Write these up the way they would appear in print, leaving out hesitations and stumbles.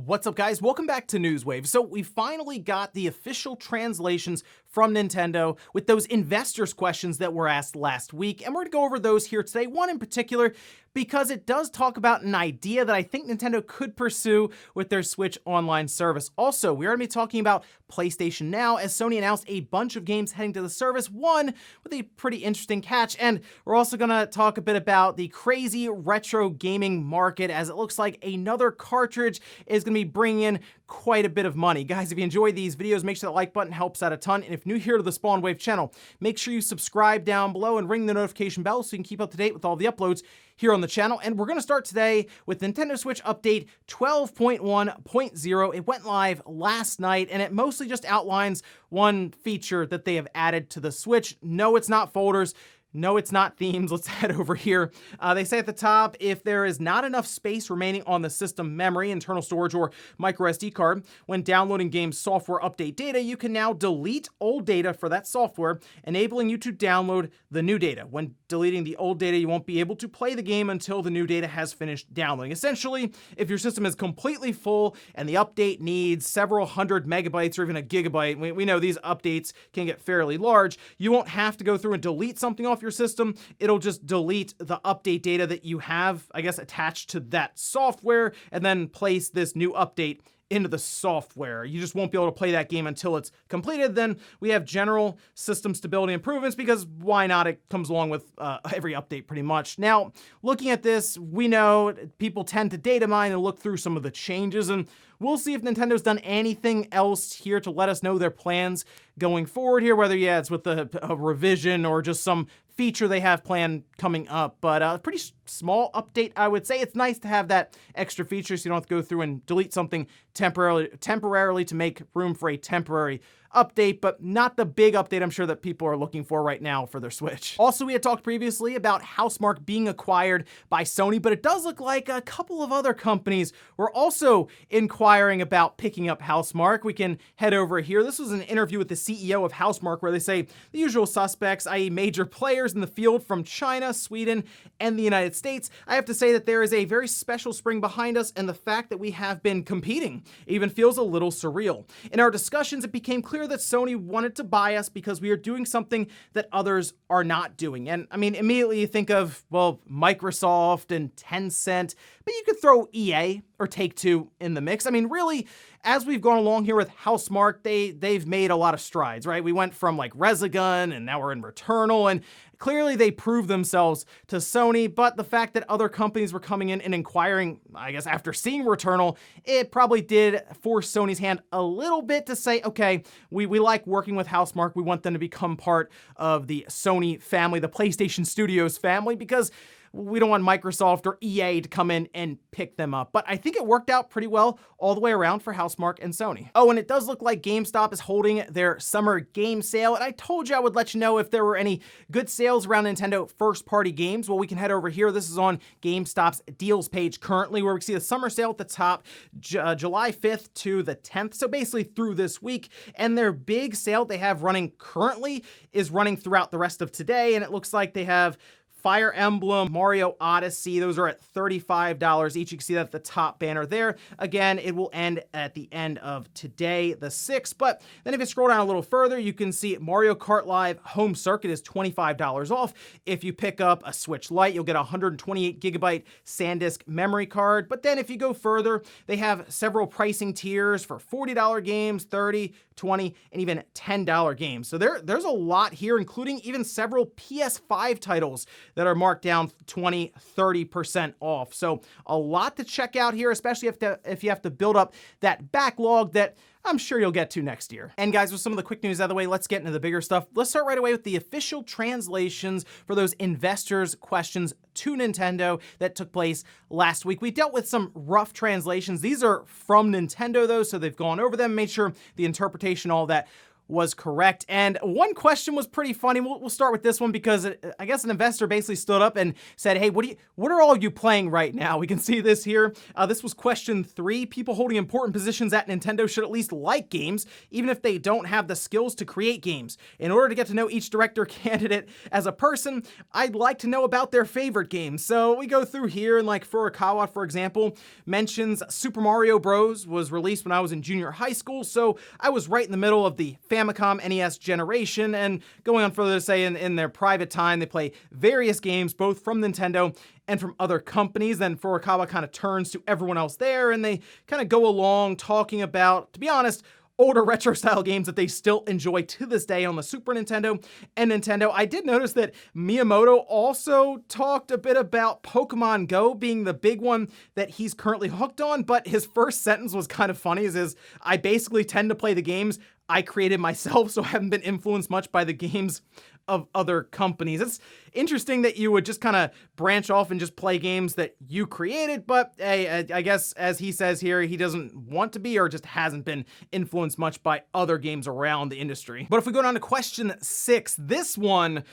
What's up, guys? Welcome back to Newswave. So we finally got the official translations from Nintendo with those investors' questions that were asked last week, and we're going to go over those here today. One in particular, because it does talk about an idea that I think Nintendo could pursue with their Switch Online service. Also, we're going to be talking about PlayStation Now, as Sony announced a bunch of games heading to the service, one with a pretty interesting catch, and we're also going to talk a bit about the crazy retro gaming market, as it looks like another cartridge is going to be bringing in quite a bit of money. Guys, if you enjoy these videos, make sure that like button helps out a ton, and if new here to the Spawn Wave channel, make sure you subscribe down below and ring the notification bell so you can keep up to date with all the uploads here on the channel. And we're going to start today with Nintendo Switch Update 12.1.0. It went live last night, and it mostly just outlines one feature that they have added to the Switch. No, it's not folders. No, it's not themes. Let's head over here. They say at the top, if there is not enough space remaining on the system memory, internal storage, or micro SD card, when downloading game software update data, you can now delete old data for that software, enabling you to download the new data. When deleting the old data, you won't be able to play the game until the new data has finished downloading. Essentially, if your system is completely full and the update needs several hundred megabytes or even a gigabyte, we know these updates can get fairly large, you won't have to go through and delete something off your system. It'll just delete the update data that you have, I guess, attached to that software, and then place this new update into the software. You just won't be able to play that game until it's completed. Then we have general system stability improvements, because why not? It comes along with every update pretty much. Now, looking at this, we know people tend to data mine and look through some of the changes, and we'll see if Nintendo's done anything else here to let us know their plans going forward here, whether, yeah, it's with a revision or just some feature they have planned coming up. But a pretty small update, I would say. It's nice to have that extra feature so you don't have to go through and delete something temporarily to make room for a temporary update, but not the big update I'm sure that people are looking for right now for their Switch. Also, we had talked previously about Housemarque being acquired by Sony, but it does look like a couple of other companies were also inquiring about picking up Housemarque. We can head over here. This was an interview with the CEO of Housemarque where they say the usual suspects, i.e. major players in the field from China, Sweden, and the United States. I have to say that there is a very special spring behind us, and the fact that we have been competing even feels a little surreal. In our discussions, it became clear that Sony wanted to buy us because we are doing something that others are not doing. And I mean, immediately you think of, well, Microsoft and Tencent, but you could throw EA or Take-Two in the mix. I mean, really, as we've gone along here with Housemarque, they've made a lot of strides, right? We went from like Resogun, and now we're in Returnal, and clearly they proved themselves to Sony, but the fact that other companies were coming in and inquiring, I guess after seeing Returnal, it probably did force Sony's hand a little bit to say, okay, we like working with Housemarque. We want them to become part of the Sony family, the PlayStation Studios family, because we don't want Microsoft or EA to come in and pick them up. But I think it worked out pretty well all the way around for Housemarque and Sony. Oh, and it does look like GameStop is holding their summer game sale, and I told you I would let you know if there were any good sales around Nintendo first-party games. Well, we can head over here. This is on GameStop's deals page currently, where we see the summer sale at the top, July 5th to the 10th, so basically through this week. And their big sale they have running currently is running throughout the rest of today, and it looks like they have Fire Emblem, Mario Odyssey, those are at $35 each. You can see that at the top banner there. Again, it will end at the end of today, the 6th. But then if you scroll down a little further, you can see Mario Kart Live Home Circuit is $25 off. If you pick up a Switch Lite, you'll get a 128 gigabyte SanDisk memory card. But then if you go further, they have several pricing tiers for $40 games, $30, $20, and even $10 games. So there's a lot here, including even several PS5 titles that are marked down 20, 30% off. So a lot to check out here, especially if you have to build up that backlog that I'm sure you'll get to next year. And guys, with some of the quick news out of the way, let's get into the bigger stuff. Let's start right away with the official translations for those investors' questions to Nintendo that took place last week. We dealt with some rough translations. These are from Nintendo though, so they've gone over them, made sure the interpretation, all that was correct. And one question was pretty funny. We'll start with this one because I guess an investor basically stood up and said, hey, what are all you playing right now? We can see this here. This was question 3. People holding important positions at Nintendo should at least like games, even if they don't have the skills to create games. In order to get to know each director candidate as a person, I'd like to know about their favorite games. So we go through here, and like Furukawa, for example, mentions Super Mario Bros. Was released when I was in junior high school, so I was right in the middle of the Famicom NES generation, and going on further to say in their private time, they play various games, both from Nintendo and from other companies. Then Furukawa kind of turns to everyone else there, and they kind of go along talking about, to be honest, older retro style games that they still enjoy to this day on the Super Nintendo and Nintendo. I did notice that Miyamoto also talked a bit about Pokemon Go being the big one that he's currently hooked on, but his first sentence was kind of funny, is I basically tend to play the games I created myself, so I haven't been influenced much by the games of other companies. It's interesting that you would just kind of branch off and just play games that you created, but hey, I guess as he says here, he doesn't want to be or just hasn't been influenced much by other games around the industry. But if we go down to question 6, this one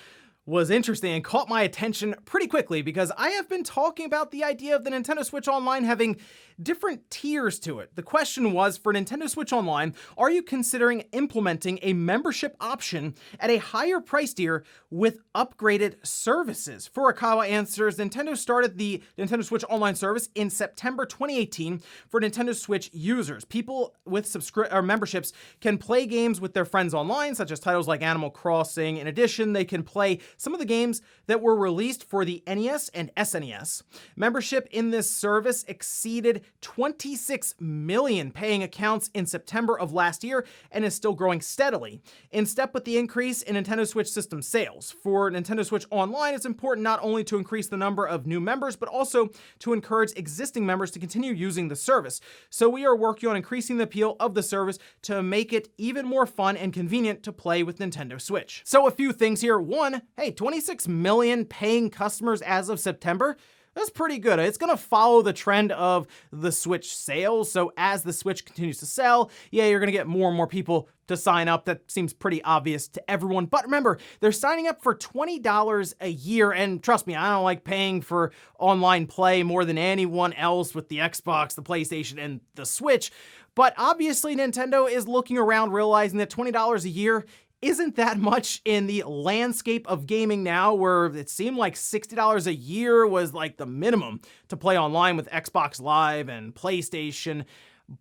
was interesting and caught my attention pretty quickly because I have been talking about the idea of the Nintendo Switch Online having different tiers to it. The question was, for Nintendo Switch Online, are you considering implementing a membership option at a higher price tier with upgraded services? Furukawa answers, Nintendo started the Nintendo Switch Online service in September 2018 for Nintendo Switch users. People with memberships can play games with their friends online, such as titles like Animal Crossing. In addition, they can play some of the games that were released for the NES and SNES. Membership in this service exceeded 26 million paying accounts in September of last year and is still growing steadily, in step with the increase in Nintendo Switch system sales. For Nintendo Switch Online, it's important not only to increase the number of new members, but also to encourage existing members to continue using the service. So we are working on increasing the appeal of the service to make it even more fun and convenient to play with Nintendo Switch. So a few things here. One, hey, 26 million paying customers as of September. That's pretty good. It's going to follow the trend of the Switch sales. So as the Switch continues to sell, yeah, you're going to get more and more people to sign up. That seems pretty obvious to everyone. But remember, they're signing up for $20 a year. And trust me, I don't like paying for online play more than anyone else with the Xbox, the PlayStation, and the Switch. But obviously, Nintendo is looking around, realizing that $20 a year isn't that much in the landscape of gaming now, where it seemed like $60 a year was like the minimum to play online with Xbox Live and PlayStation.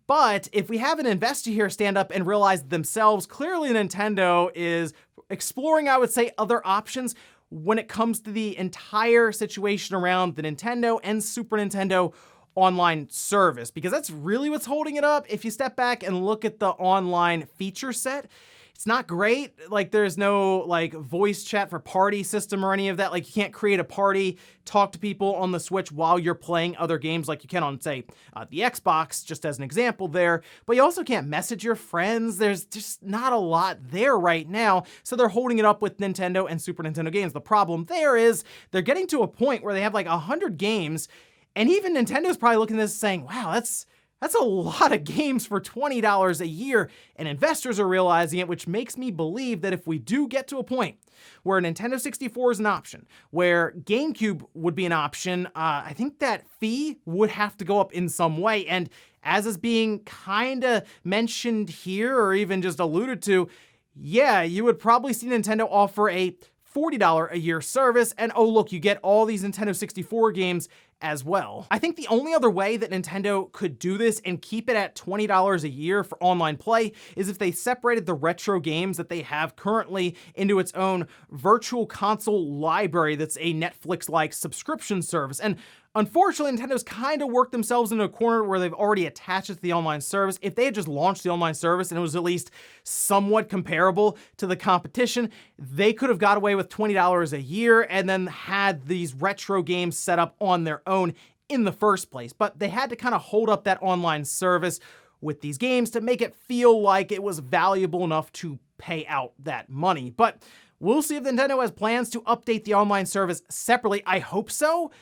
But if we have an investor here stand up and realize themselves, clearly Nintendo is exploring, I would say, other options when it comes to the entire situation around the Nintendo and Super Nintendo online service, because that's really what's holding it up. If you step back and look at the online feature set, it's not great. Like, there's no like voice chat for party system or any of that. Like, you can't create a party, talk to people on the Switch while you're playing other games like you can on, say, the Xbox, just as an example there. But you also can't message your friends. There's just not a lot there right now. So they're holding it up with Nintendo and Super Nintendo games. The problem there is they're getting to a point where they have like 100 games, and even Nintendo's probably looking at this saying, wow, that's a lot of games for $20 a year, and investors are realizing it, which makes me believe that if we do get to a point where Nintendo 64 is an option, where GameCube would be an option, I think that fee would have to go up in some way. And as is being kind of mentioned here, or even just alluded to, yeah, you would probably see Nintendo offer a $40 a year service, and oh look, you get all these Nintendo 64 games as well. I think the only other way that Nintendo could do this and keep it at $20 a year for online play is if they separated the retro games that they have currently into its own virtual console library that's a Netflix-like subscription service. And unfortunately, Nintendo's kind of worked themselves into a corner where they've already attached it to the online service. If they had just launched the online service and it was at least somewhat comparable to the competition, they could have got away with $20 a year and then had these retro games set up on their own in the first place. But they had to kind of hold up that online service with these games to make it feel like it was valuable enough to pay out that money. But we'll see if Nintendo has plans to update the online service separately. I hope so.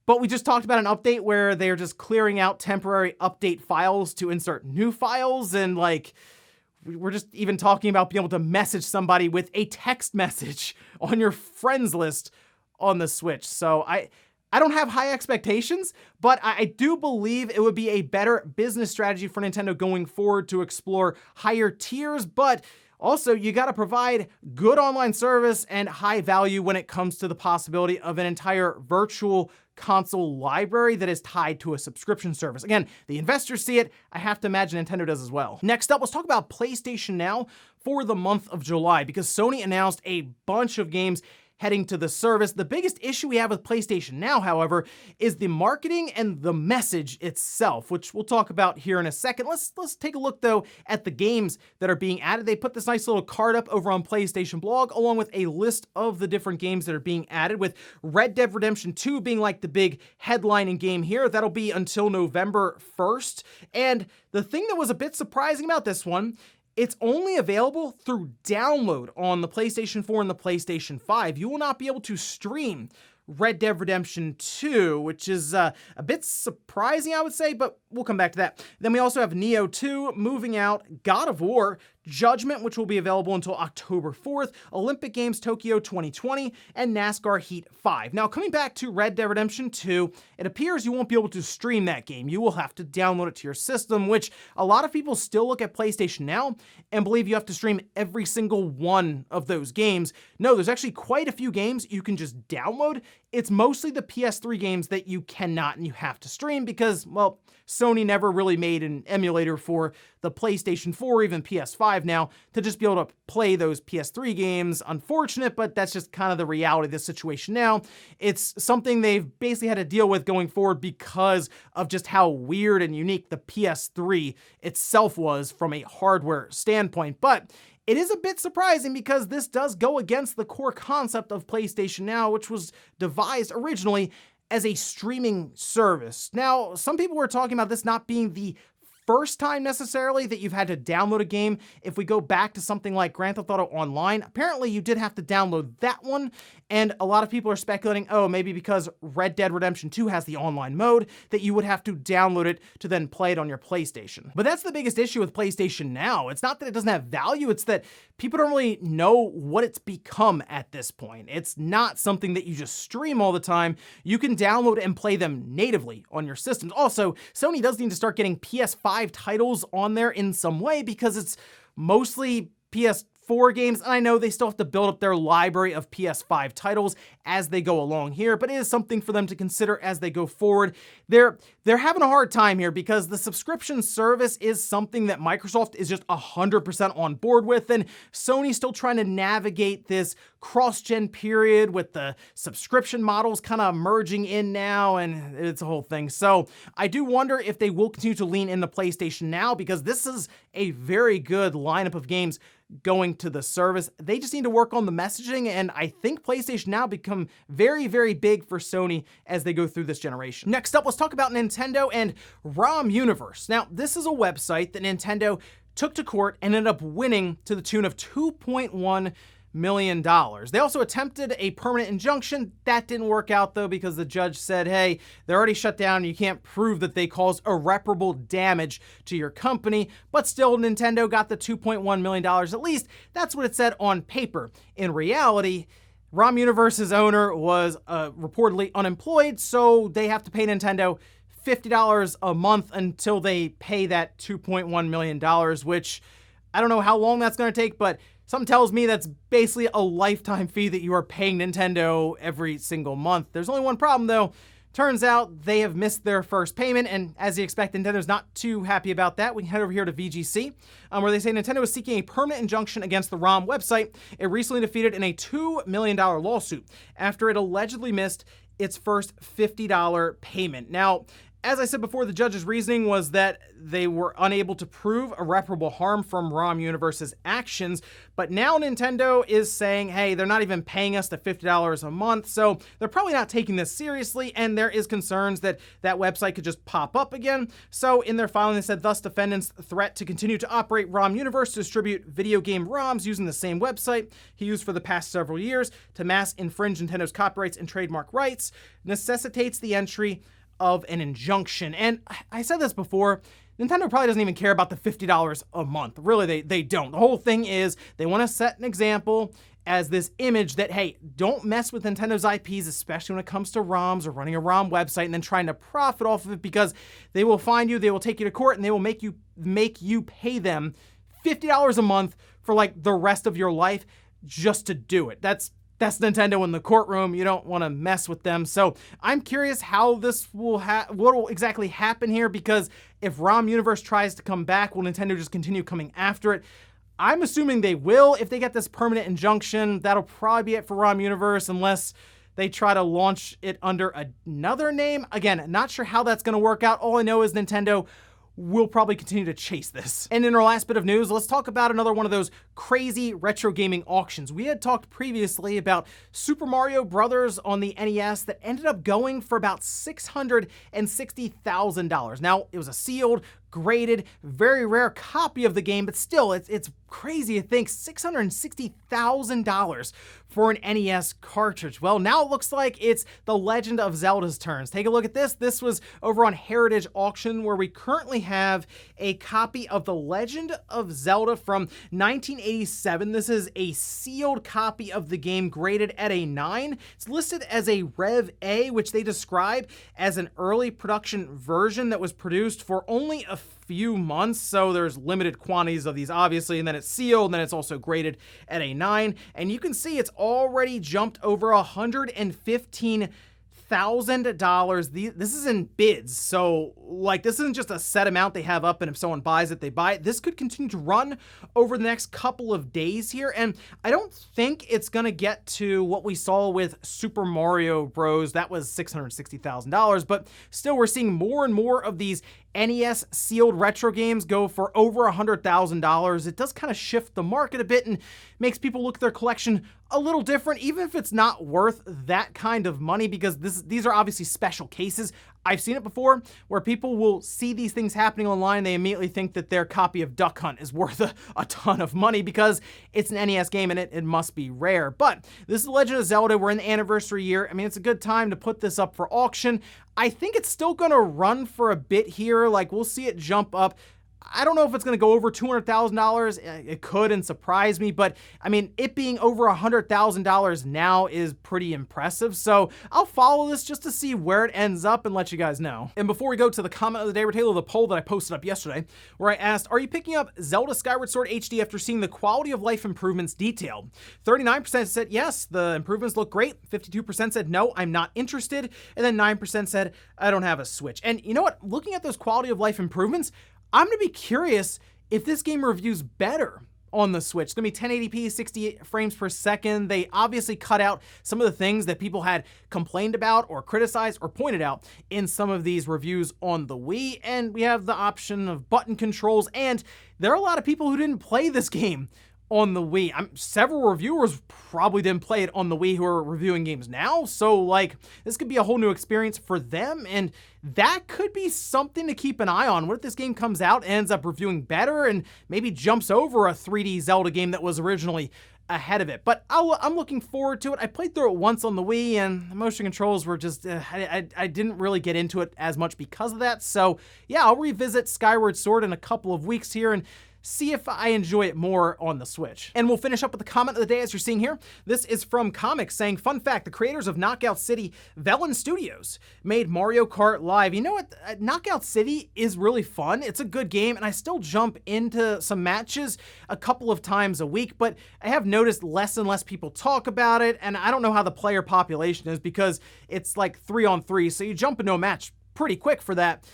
But we just talked about an update where they're just clearing out temporary update files to insert new files, and like, We're just even talking about being able to message somebody with a text message on your friends list on the Switch. So I don't have high expectations, but I do believe it would be a better business strategy for Nintendo going forward to explore higher tiers, but also you got to provide good online service and high value when it comes to the possibility of an entire virtual console library that is tied to a subscription service. Again, the investors see it. I have to imagine Nintendo does as well. Next up, let's talk about PlayStation Now for the month of July, because Sony announced a bunch of games heading to the service. The biggest issue we have with PlayStation Now, however, is the marketing and the message itself, which we'll talk about here in a second. Let's take a look, though, at the games that are being added. They put this nice little card up over on PlayStation Blog, along with a list of the different games that are being added, with Red Dead Redemption 2 being like the big headlining game here. That'll be until November 1st. And the thing that was a bit surprising about this one, it's only available through download on the PlayStation 4 and the PlayStation 5. You will not be able to stream Red Dead Redemption 2, which is a bit surprising, I would say, but we'll come back to that. Then we also have Nioh 2 moving out, God of War, Judgment, which will be available until October 4th, Olympic Games Tokyo 2020, and NASCAR Heat 5. Now, coming back to Red Dead Redemption 2, it appears you won't be able to stream that game. You will have to download it to your system, which a lot of people still look at PlayStation Now and believe you have to stream every single one of those games. No, there's actually quite a few games you can just download. It's mostly the PS3 games that you cannot and you have to stream because, well, Sony never really made an emulator for the PlayStation 4 or even PS5 now to just be able to play those PS3 games. Unfortunate, but that's just kind of the reality of this situation now. It's something they've basically had to deal with going forward because of just how weird and unique the PS3 itself was from a hardware standpoint. But it is a bit surprising because this does go against the core concept of PlayStation Now, which was devised originally as a streaming service. Now, some people were talking about this not being the first time necessarily that you've had to download a game. If we go back to something like Grand Theft Auto Online, apparently you did have to download that one, and a lot of people are speculating, oh, maybe because Red Dead Redemption 2 has the online mode, that you would have to download it to then play it on your PlayStation. But that's the biggest issue with PlayStation Now. It's not that it doesn't have value, it's that people don't really know what it's become at this point. It's not something that you just stream all the time. You can download and play them natively on your systems. Also, Sony does need to start getting PS5 titles on there in some way because it's mostly PS4 games, and I know they still have to build up their library of PS5 titles as they go along here, but it is something for them to consider as they go forward. They're having a hard time here because the subscription service is something that Microsoft is just 100% on board with, and Sony's still trying to navigate this cross-gen period with the subscription models kind of merging in now, and it's a whole thing. So I do wonder if they will continue to lean into PlayStation Now because this is a very good lineup of games going to the service. They just need to work on the messaging, and I think PlayStation Now become very, very big for Sony as they go through this generation. Next up, let's talk about Nintendo and ROM Universe. Now, this is a website that Nintendo took to court and ended up winning to the tune of $2.1 million. They also attempted a permanent injunction. That didn't work out though because the judge said, hey, they're already shut down. You can't prove that they caused irreparable damage to your company. But still, Nintendo got the $2.1 million. At least that's what it said on paper. In reality, ROM Universe's owner was reportedly unemployed, so they have to pay Nintendo $50 a month until they pay that $2.1 million, which I don't know how long that's going to take, but something tells me that's basically a lifetime fee that you are paying Nintendo every single month. There's only one problem though. Turns out they have missed their first payment, and as you expect, Nintendo's not too happy about that. We can head over here to VGC, where they say Nintendo is seeking a permanent injunction against the ROM website. It recently defeated in a $2 million lawsuit after it allegedly missed its first $50 payment. Now, as I said before, the judge's reasoning was that they were unable to prove irreparable harm from ROM Universe's actions, but now Nintendo is saying, hey, they're not even paying us the $50 a month, so they're probably not taking this seriously, and there is concerns that that website could just pop up again. So in their filing, they said, thus defendants threat to continue to operate ROM Universe to distribute video game ROMs using the same website he used for the past several years to mass infringe Nintendo's copyrights and trademark rights necessitates the entry of an injunction. And I said this before, Nintendo probably doesn't even care about the $50 a month. Really, they don't. The whole thing is they want to set an example as this image that, hey, don't mess with Nintendo's IPs, especially when it comes to ROMs or running a ROM website and then trying to profit off of it, because they will find you, they will take you to court, and they will make you pay them $50 a month for like the rest of your life just to do it. That's Nintendo in the courtroom. You don't want to mess with them. So I'm curious how this will what will exactly happen here, because if ROM Universe tries to come back, will Nintendo just continue coming after it? I'm assuming they will. If they get this permanent injunction, that'll probably be it for ROM Universe, unless they try to launch it under another name. Again, not sure how that's going to work out. All I know is Nintendo will probably continue to chase this. And in our last bit of news, let's talk about another one of those crazy retro gaming auctions. We had talked previously about Super Mario Brothers on the NES that ended up going for about $660,000. Now, it was a sealed, graded, very rare copy of the game, but still, it's crazy to think $660,000 for an NES cartridge. Well, now it looks like it's The Legend of Zelda's turns. Take a look at this. This was over on Heritage Auction, where we currently have a copy of The Legend of Zelda from 1987. This is a sealed copy of the game, graded at a 9. It's listed as a Rev A, which they describe as an early production version that was produced for only a few months, so there's limited quantities of these, obviously, and then it's sealed, and then it's also graded at a 9, and you can see it's already jumped over $115,000. This is in bids, so like this isn't just a set amount they have up, and if someone buys it, they buy it. This could continue to run over the next couple of days here, and I don't think it's gonna get to what we saw with Super Mario Bros. That was $660,000, but still, we're seeing more and more of these NES sealed retro games go for over $100,000. It does kind of shift the market a bit and makes people look at their collection a little different, even if it's not worth that kind of money, because these are obviously special cases. I've seen it before where people will see these things happening online. They immediately think that their copy of Duck Hunt is worth a ton of money because it's an NES game and it must be rare. But this is Legend of Zelda. We're in the anniversary year. I mean, it's a good time to put this up for auction. I think it's still going to run for a bit here. Like, we'll see it jump up. I don't know if it's going to go over $200,000. It could and surprise me, but I mean, it being over $100,000 now is pretty impressive. So I'll follow this just to see where it ends up and let you guys know. And before we go to the comment of the day, we're taking the poll that I posted up yesterday, where I asked, are you picking up Zelda Skyward Sword HD after seeing the quality of life improvements detailed? 39% said yes, the improvements look great. 52% said no, I'm not interested. And then 9% said, I don't have a Switch. And you know what? Looking at those quality of life improvements, I'm going to be curious if this game reviews better on the Switch. It's going to be 1080p, 60 frames per second. They obviously cut out some of the things that people had complained about or criticized or pointed out in some of these reviews on the Wii. And we have the option of button controls. And there are a lot of people who didn't play this game on the Wii. Several reviewers probably didn't play it on the Wii who are reviewing games now. So like, this could be a whole new experience for them. And that could be something to keep an eye on. What if this game comes out and ends up reviewing better and maybe jumps over a 3D Zelda game that was originally ahead of it? But I'm looking forward to it. I played through it once on the Wii and the motion controls were just, I didn't really get into it as much because of that. So yeah, I'll revisit Skyward Sword in a couple of weeks here and see if I enjoy it more on the Switch. And we'll finish up with the comment of the day as you're seeing here. This is from Comics saying, fun fact, the creators of Knockout City, Velan Studios, made Mario Kart Live. You know what? Knockout City is really fun. It's a good game, and I still jump into some matches a couple of times a week, but I have noticed less and less people talk about it, and I don't know how the player population is because it's like 3-on-3, so you jump into a match pretty quick for that.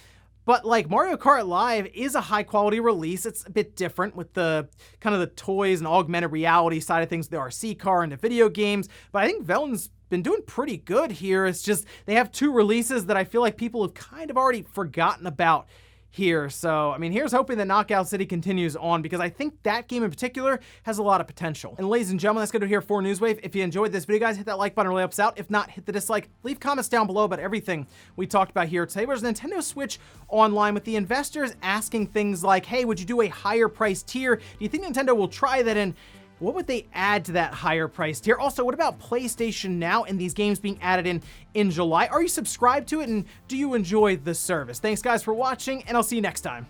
But like, Mario Kart Live is a high quality release. It's a bit different with the kind of the toys and augmented reality side of things, the RC car and the video games. But I think Velan's been doing pretty good here. It's just they have two releases that I feel like people have kind of already forgotten about here. So, I mean, here's hoping that Knockout City continues on, because I think that game in particular has a lot of potential. And ladies and gentlemen, that's going to do here for Newswave. If you enjoyed this video, guys, hit that like button, really helps out. If not, hit the dislike. Leave comments down below about everything we talked about here today. There's Nintendo Switch Online with the investors asking things like, hey, would you do a higher price tier? Do you think Nintendo will try that? And what would they add to that higher price tier? Also, what about PlayStation Now and these games being added in July? Are you subscribed to it, and do you enjoy the service? Thanks, guys, for watching, and I'll see you next time.